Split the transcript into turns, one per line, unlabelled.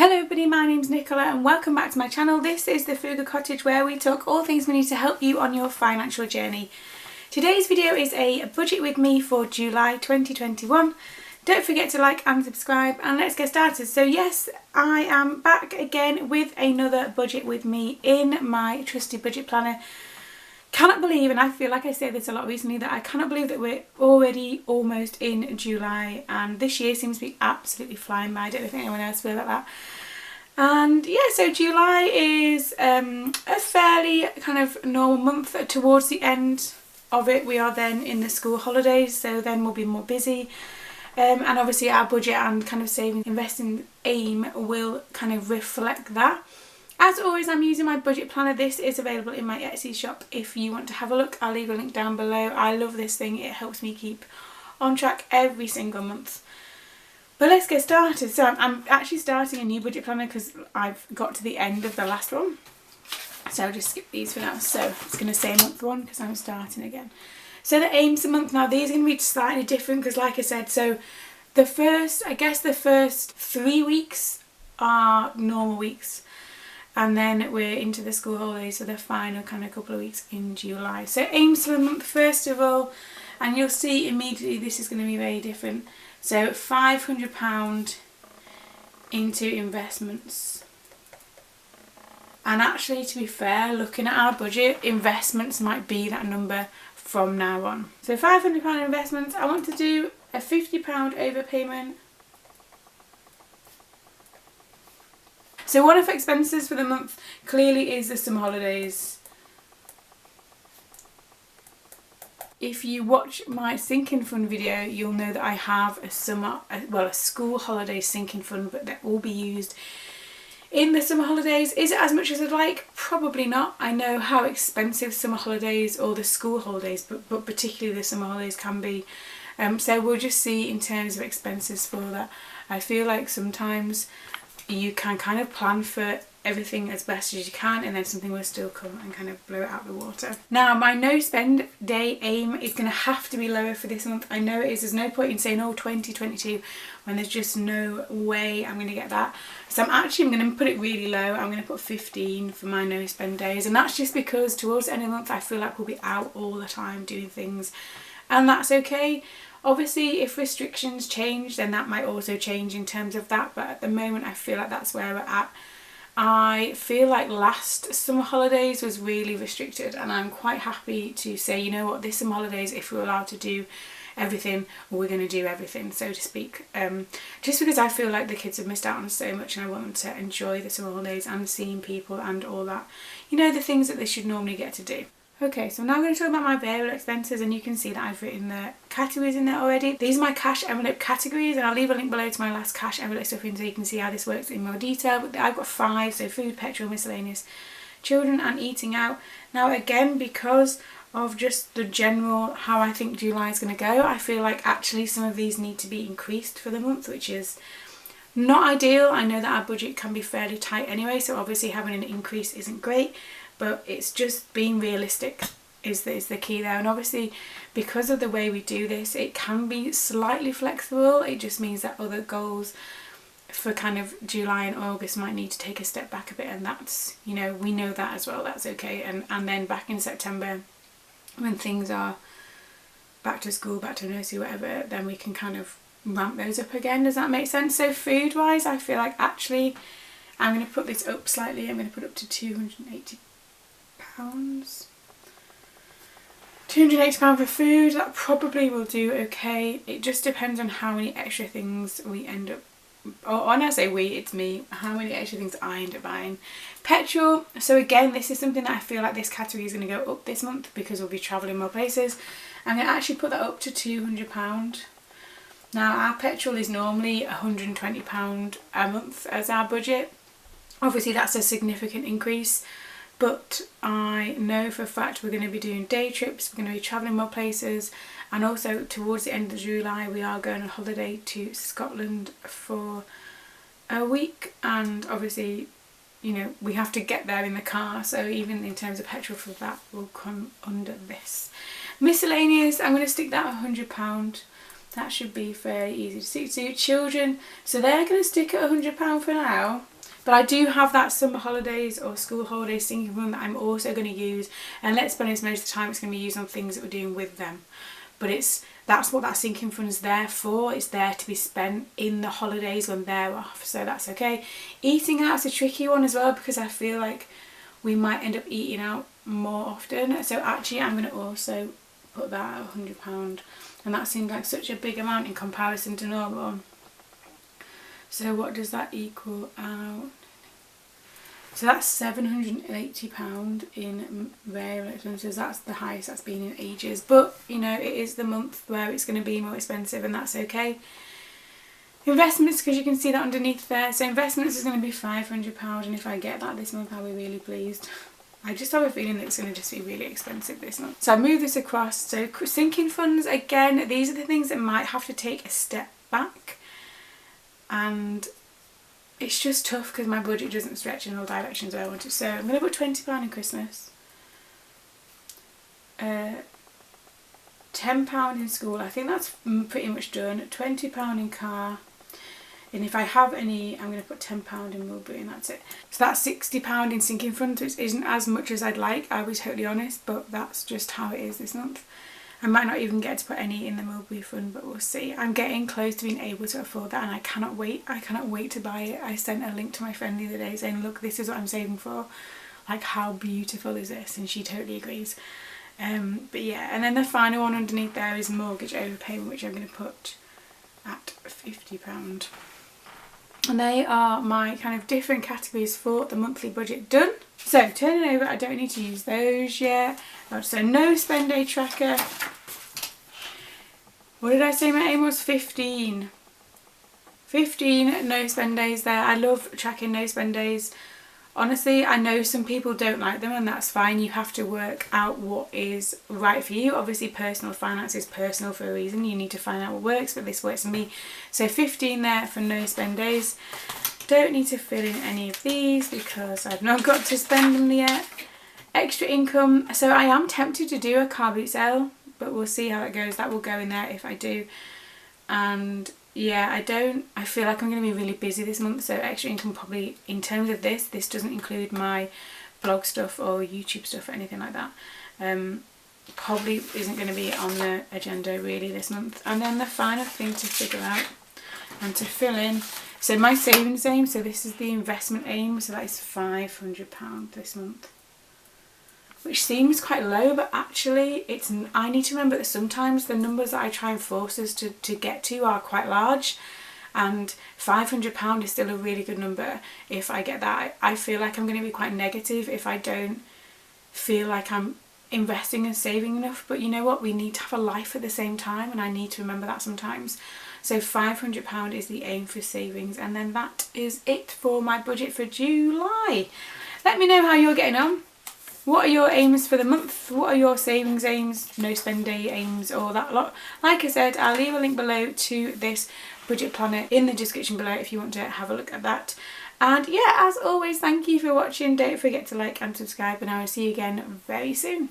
Hello everybody, my name's Nicola and welcome back to my channel. This is the Frugal Cottage, where we talk all things money to help you on your financial journey. Today's video is a budget with me for July 2021. Don't forget to like and subscribe, and let's get started. So yes, I am back again with another budget with me in my trusty budget planner. Cannot believe, and I feel like I say this a lot recently, that I cannot believe that we're already almost in July and this year seems to be absolutely flying by. I don't know if anyone else feels like that. And yeah, so July is a fairly kind of normal month. Towards the end of it, we are then in the school holidays, so then we'll be more busy. And obviously our budget and kind of saving, investing aim will kind of reflect that. As always, I'm using my budget planner. This is available in my Etsy shop if you want to have a look. I'll leave a link down below. I love this thing. It helps me keep on track every single month. But let's get started. So I'm actually starting a new budget planner because I've got to the end of the last one. So I'll just skip these for now. So it's going to say month one because I'm starting again. So the aims a month now, these are going to be slightly different because like I said, so the first 3 weeks are normal weeks. And then we're into the school holidays for the final kind of couple of weeks in July. So aims for the month first of all, and you'll see immediately this is going to be very different. So £500 into investments. And actually, to be fair, looking at our budget, investments might be that number from now on. So £500 investments. I want to do a £50 overpayment. So one of expenses for the month clearly is the summer holidays. If you watch my sinking fund video, you'll know that I have a school holiday sinking fund, but that will be used in the summer holidays. Is it as much as I'd like? Probably not. I know how expensive summer holidays or the school holidays, but particularly the summer holidays can be. So we'll just see in terms of expenses for that. I feel like sometimes you can kind of plan for everything as best as you can, and then something will still come and kind of blow it out of the water. Now my no spend day aim is going to have to be lower for this month. I know it is. There's no point in saying 2022 when there's just no way I'm going to get that. So I'm going to put it really low. I'm going to put 15 for my no spend days, and that's just because towards the end of the month I feel like we'll be out all the time doing things, and that's okay. Obviously, if restrictions change, then that might also change in terms of that, but at the moment I feel like that's where we're at. I feel like last summer holidays was really restricted, and I'm quite happy to say, you know what, this summer holidays, if we're allowed to do everything, we're going to do everything, so to speak. Just because I feel like the kids have missed out on so much and I want them to enjoy the summer holidays and seeing people and all that. You know, the things that they should normally get to do. Okay, so I'm now going to talk about my variable expenses, and you can see that I've written the categories in there already. These are my cash envelope categories, and I'll leave a link below to my last cash envelope stuff in so you can see how this works in more detail. But I've got 5, so food, petrol, miscellaneous, children and eating out. Now again, because of just the general how I think July is going to go, I feel like actually some of these need to be increased for the month, which is not ideal. I know that our budget can be fairly tight anyway, so obviously having an increase isn't great. But it's just being realistic is the key there. And obviously, because of the way we do this, it can be slightly flexible. It just means that other goals for kind of July and August might need to take a step back a bit. And that's, you know, we know that as well. That's okay. And then back in September, when things are back to school, back to nursery, whatever, then we can kind of ramp those up again. Does that make sense? So food-wise, I feel like actually I'm going to put this up slightly. I'm going to put it up to £280. £280 for food. That probably will do okay. It just depends on how many extra things we end up, or when I say we, it's me, how many extra things I end up buying. Petrol, so again, this is something that I feel like this category is going to go up this month because we'll be travelling more places. I'm going to actually put that up to £200. Now our petrol is normally £120 a month as our budget. Obviously that's a significant increase. But I know for a fact we're going to be doing day trips, we're going to be travelling more places, and also towards the end of July we are going on holiday to Scotland for a week, and obviously, you know, we have to get there in the car, so even in terms of petrol for that will come under this. Miscellaneous, I'm going to stick that at £100. That should be fairly easy to stick to. Children, so they're going to stick at £100 for now. But I do have that summer holidays or school holidays sinking fund that I'm also going to use, and let's be honest, most of the time it's going to be used on things that we're doing with them. But that's what that sinking fund is there for. It's there to be spent in the holidays when they're off, so that's okay. Eating out's a tricky one as well, because I feel like we might end up eating out more often. So actually I'm going to also put that at £100, and that seems like such a big amount in comparison to normal. So what does that equal out? So that's £780 in variable expenses. That's the highest that's been in ages. But, you know, it is the month where it's going to be more expensive, and that's okay. Investments, because you can see that underneath there. So investments is going to be £500, and if I get that this month, I'll be really pleased. I just have a feeling that it's going to just be really expensive this month. So I move this across. So sinking funds, again, these are the things that might have to take a step back. And it's just tough because my budget doesn't stretch in all directions where I want it. So I'm going to put £20 in Christmas, £10 in school. I think that's pretty much done. £20 in car, and if I have any, I'm going to put £10 in Mulberry, and that's it. So that's £60 in sinking fund, which isn't as much as I'd like, I'll be totally honest, but that's just how it is this month. I might not even get to put any in the Mulberry fund, but we'll see. I'm getting close to being able to afford that, and I cannot wait. I cannot wait to buy it. I sent a link to my friend the other day saying, look, this is what I'm saving for. Like, how beautiful is this? And she totally agrees. But yeah, and then the final one underneath there is mortgage overpayment, which I'm going to put at £50. And they are my kind of different categories for the monthly budget done. So turning over, I don't need to use those yet. So no spend day tracker. What did I say my aim was? 15. 15 no spend days there. I love tracking no spend days. Honestly, I know some people don't like them, and that's fine. You have to work out what is right for you. Obviously, personal finance is personal for a reason. You need to find out what works, but this works for me. So 15 there for no spend days. Don't need to fill in any of these because I've not got to spend them yet. Extra income. So I am tempted to do a car boot sale, but we'll see how it goes. That will go in there if I do. And yeah, I feel like I'm going to be really busy this month, so extra income probably, in terms of this doesn't include my blog stuff or YouTube stuff or anything like that. Probably isn't going to be on the agenda really this month. And then the final thing to figure out and to fill in, so my savings aim, so this is the investment aim, so that is £500 this month. Which seems quite low, but actually I need to remember that sometimes the numbers that I try and force us to get to are quite large, and £500 is still a really good number if I get that. I feel like I'm going to be quite negative if I don't feel like I'm investing and saving enough, but you know what, we need to have a life at the same time, and I need to remember that sometimes. So £500 is the aim for savings, and then that is it for my budget for July. Let me know how you're getting on. What are your aims for the month? What are your savings aims, no spend day aims, all that lot? Like I said, I'll leave a link below to this budget planner in the description below if you want to have a look at that. And yeah, as always, thank you for watching. Don't forget to like and subscribe, and I will see you again very soon.